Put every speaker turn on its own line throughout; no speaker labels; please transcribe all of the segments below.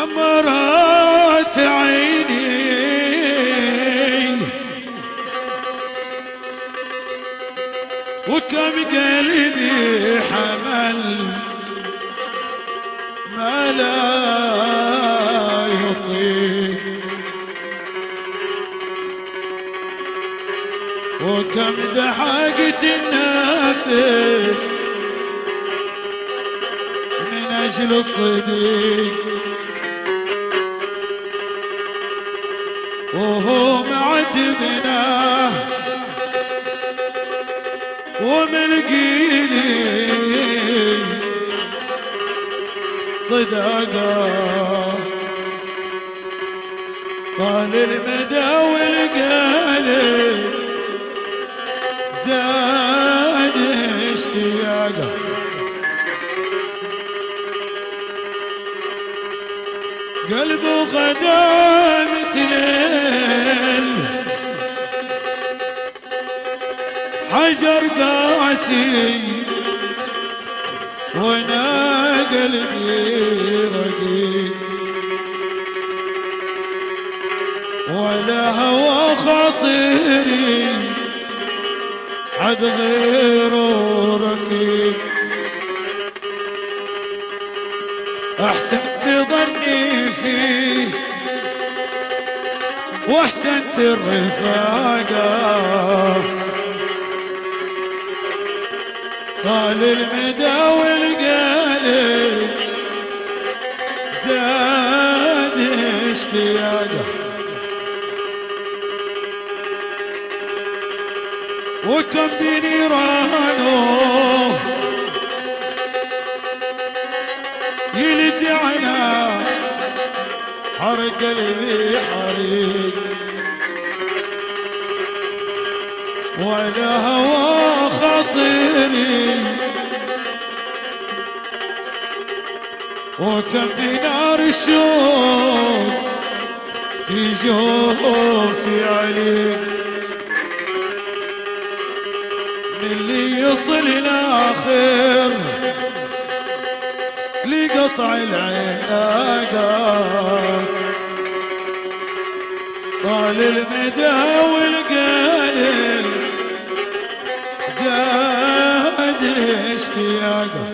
قمرت عيني وكم قلبي حمل ما لا يطيق، وكم دحقت النفس من أجل الصديق، وهو معذبنا وملقيني صداقة. طال المدى والقلب زاد اشتياقه، قلبه غدا مثل حجر قاسي، وانا قلبي رقيق، ولا هوى خاطري حد غيره رفيق. احسنت ظني فيه واحسنت الرفاقه، طال المدى والقلب زاد اشتياقه، وكم بنيرانه يلدعنا حرق قلبي حريق، ولا هوى خاطري وكم بنار الشوق في جوفي عليك، من اللي يصل الآخر لقطع العناقة. طال المدى والقلب زاد اشتياقه،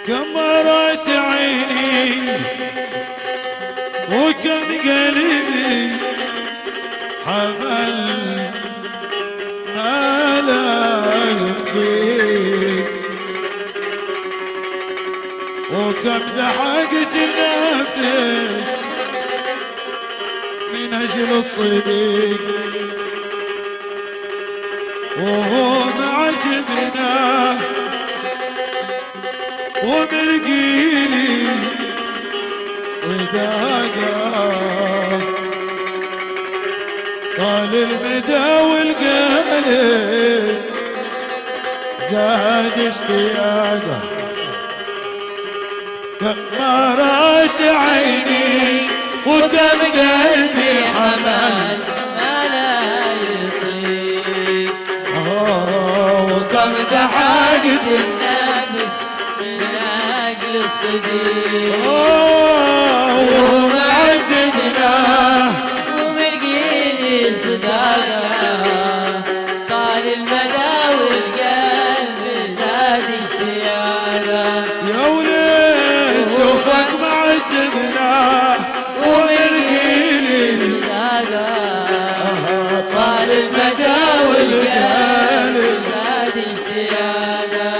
قمرت عيني وكم قلبي حمل ما لا يطيق، وكم دحقت النفس من أجل الصديق، وهو معذبنا وملقيني صداقة. طال المدى والقلب زاد اشتياقه، قمرت عيني وكم قلبي حمل
ما لا يطيق،
وكم دحقت
النفس من أجل الصديق،
ومعددنا
وملقيني صداقة. طال المدى والقلب زاد اشتياقه،
يا وليل شوفك معددنا
وملقيني صداقة. طال المدى والقلب زاد اشتياقه.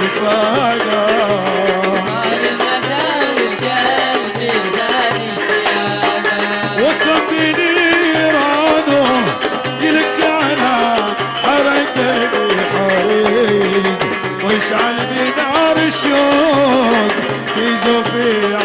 رفاقه
طال المدى والقلب زاد اشتياقه
وكم بنيرانه يلقى على حرق قلبي حريق ويشعل بنار الشوق في جوفي